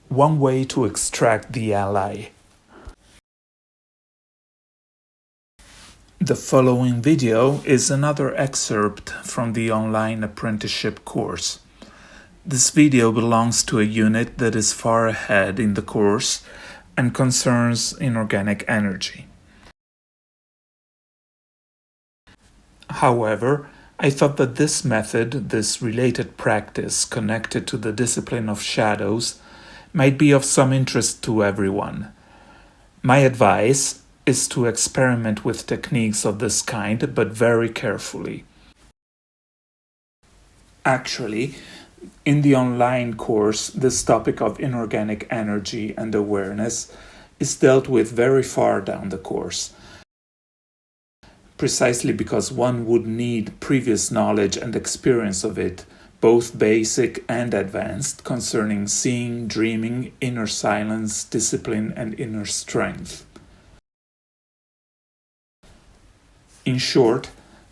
One way to extract the ally. The following video is another excerpt from the online apprenticeship course. This video belongs to a unit that is far ahead in the course and concerns inorganic energy. However, I thought that this method, this related practice connected to the discipline of shadows, might be of some interest to everyone. My advice is to experiment with techniques of this kind, but very carefully. Actually, in the online course, this topic of inorganic energy and awareness is dealt with very far down the course, precisely because one would need previous knowledge and experience of it, both basic and advanced, concerning seeing, dreaming, inner silence, discipline, and inner strength. In short,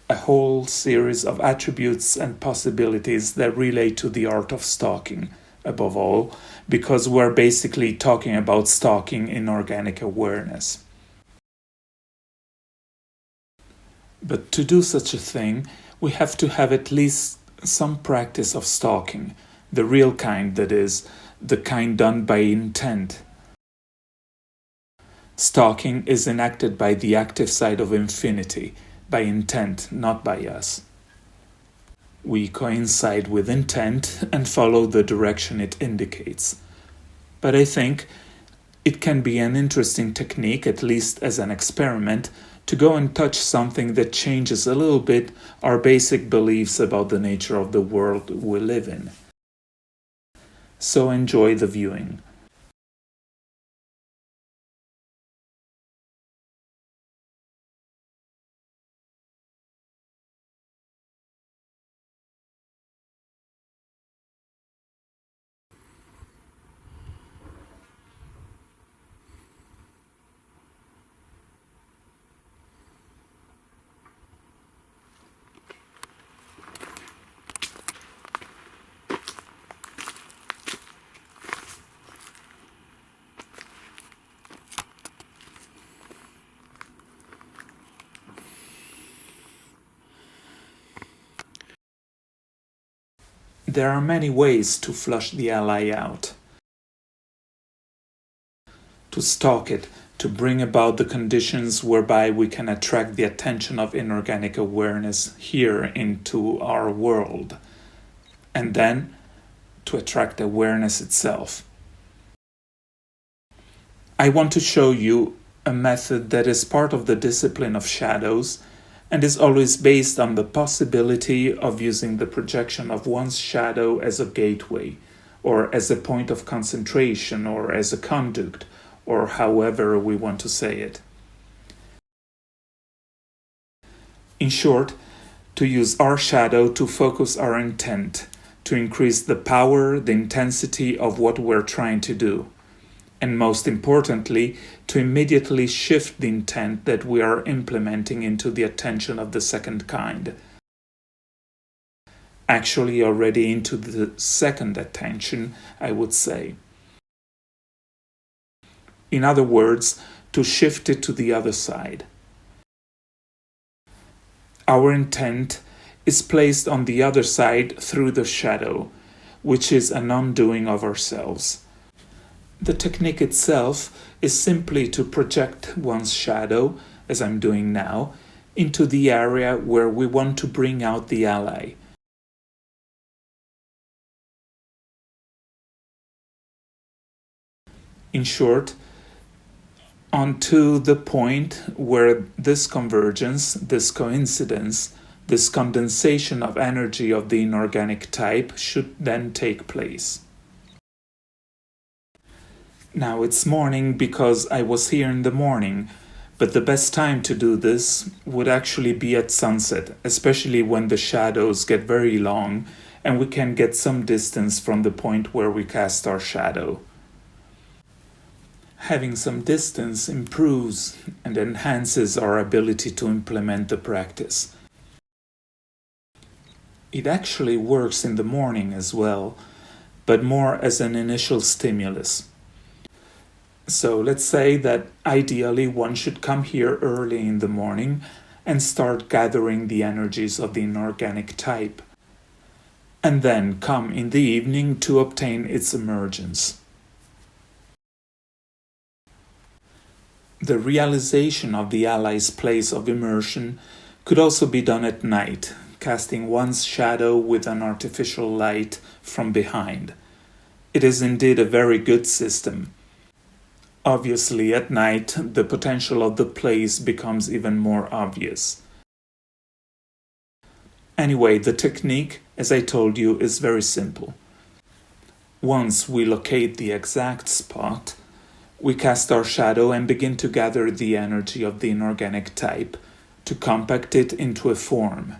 a whole series of attributes and possibilities that relate to the art of stalking, above all, because we're basically talking about stalking in organic awareness. But to do such a thing, we have to have at least some practice of stalking, the real kind, that is, the kind done by intent. Stalking is enacted by the active side of infinity, by intent, not by us. We coincide with intent and follow the direction it indicates. But I think it can be an interesting technique, at least as an experiment, to go and touch something that changes a little bit our basic beliefs about the nature of the world we live in. So enjoy the viewing. There are many ways to flush the ally out, to stalk it, to bring about the conditions whereby we can attract the attention of inorganic awareness here into our world, and then to attract awareness itself. I want to show you a method that is part of the discipline of shadows and is always based on the possibility of using the projection of one's shadow as a gateway, or as a point of concentration, or as a conduct, or however we want to say it. In short, to use our shadow to focus our intent, to increase the power, the intensity of what we're trying to do, and most importantly, to immediately shift the intent that we are implementing into the attention of the second kind. Actually, already into the second attention, I would say. In other words, to shift it to the other side. Our intent is placed on the other side through the shadow, which is an undoing of ourselves. The technique itself is simply to project one's shadow, as I'm doing now, into the area where we want to bring out the ally. In short, onto the point where this convergence, this coincidence, this condensation of energy of the inorganic type should then take place. Now it's morning because I was here in the morning, but the best time to do this would actually be at sunset, especially when the shadows get very long and we can get some distance from the point where we cast our shadow. Having some distance improves and enhances our ability to implement the practice. It actually works in the morning as well, but more as an initial stimulus. So let's say that ideally one should come here early in the morning and start gathering the energies of the inorganic type, and then come in the evening to obtain its emergence. The realization of the ally's place of immersion could also be done at night, casting one's shadow with an artificial light from behind. It is indeed a very good system. Obviously, at night, the potential of the place becomes even more obvious. Anyway, the technique, as I told you, is very simple. Once we locate the exact spot, we cast our shadow and begin to gather the energy of the inorganic type to compact it into a form.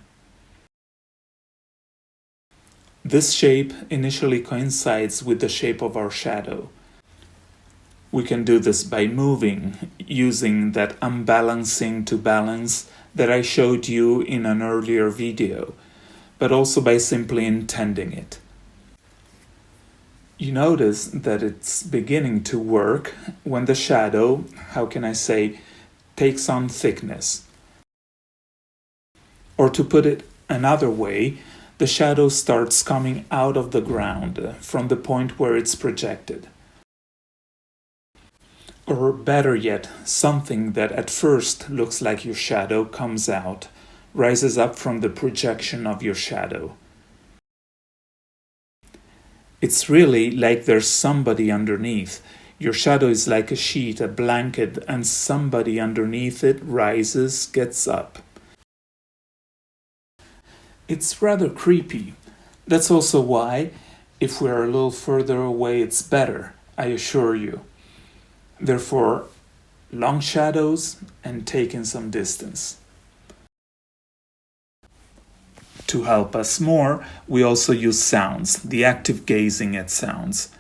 This shape initially coincides with the shape of our shadow. We can do this by moving, using that unbalancing to balance that I showed you in an earlier video, but also by simply intending it. You notice that it's beginning to work when the shadow, takes on thickness. Or to put it another way, the shadow starts coming out of the ground from the point where it's projected. Or better yet, something that at first looks like your shadow comes out, rises up from the projection of your shadow. It's really like there's somebody underneath. Your shadow is like a sheet, a blanket, and somebody underneath it rises, gets up. It's rather creepy. That's also why, if we're a little further away, it's better, I assure you. Therefore, long shadows and taking some distance. To help us more, we also use sounds, the active gazing at sounds.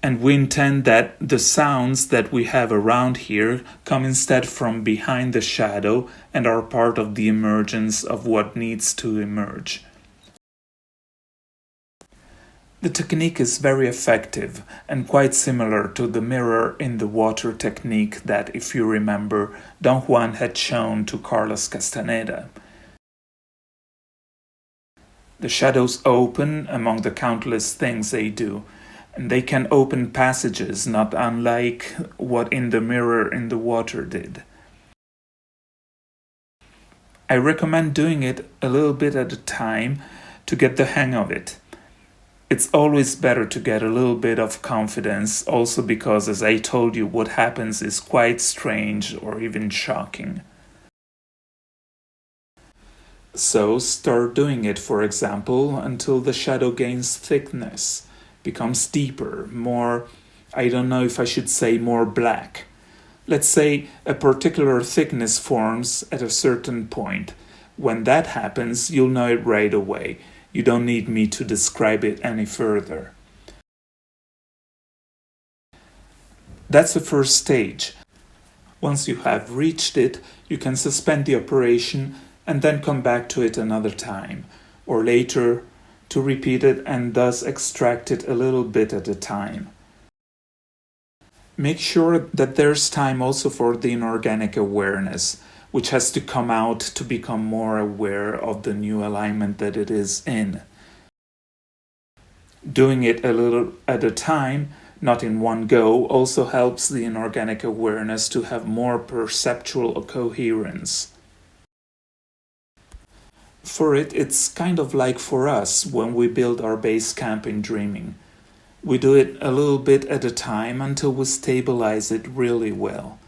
And we intend that the sounds that we have around here come instead from behind the shadow and are part of the emergence of what needs to emerge. The technique is very effective and quite similar to the mirror in the water technique that, if you remember, Don Juan had shown to Carlos Castaneda. The shadows open among the countless things they do, and they can open passages not unlike what in the mirror in the water did. I recommend doing it a little bit at a time to get the hang of it. It's always better to get a little bit of confidence, also because, as I told you, what happens is quite strange or even shocking. So start doing it, for example, until the shadow gains thickness, becomes deeper, more, I don't know if I should say more black. Let's say a particular thickness forms at a certain point. When that happens, you'll know it right away. You don't need me to describe it any further. That's the first stage. Once you have reached it, you can suspend the operation and then come back to it another time, or later, to repeat it and thus extract it a little bit at a time. Make sure that there's time also for the inorganic awareness, which has to come out to become more aware of the new alignment that it is in. Doing it a little at a time, not in one go, also helps the inorganic awareness to have more perceptual coherence. For it's kind of like for us when we build our base camp in dreaming. We do it a little bit at a time until we stabilize it really well.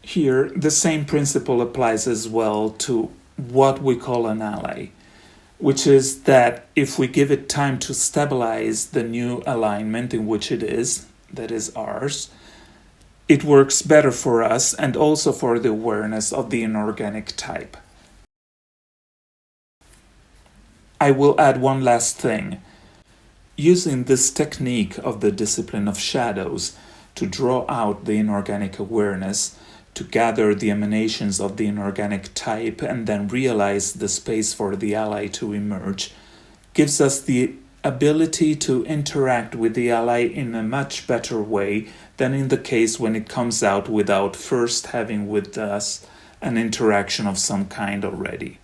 Here, the same principle applies as well to what we call an ally, which is that if we give it time to stabilize the new alignment in which it is, that is ours, it works better for us and also for the awareness of the inorganic type. I will add one last thing. Using this technique of the discipline of shadows to draw out the inorganic awareness, to gather the emanations of the inorganic type and then realize the space for the ally to emerge, gives us the ability to interact with the ally in a much better way than in the case when it comes out without first having with us an interaction of some kind already.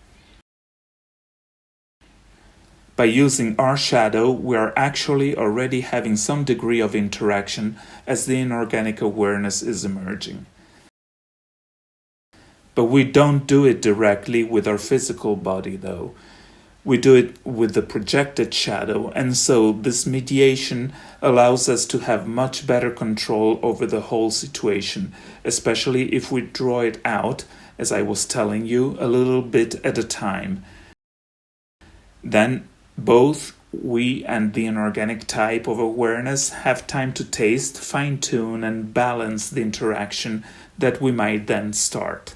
By using our shadow, we are actually already having some degree of interaction as the inorganic awareness is emerging. But we don't do it directly with our physical body, though. We do it with the projected shadow, and so this mediation allows us to have much better control over the whole situation, especially if we draw it out, as I was telling you, a little bit at a time. Then both we and the inorganic type of awareness have time to taste, fine-tune, and balance the interaction that we might then start.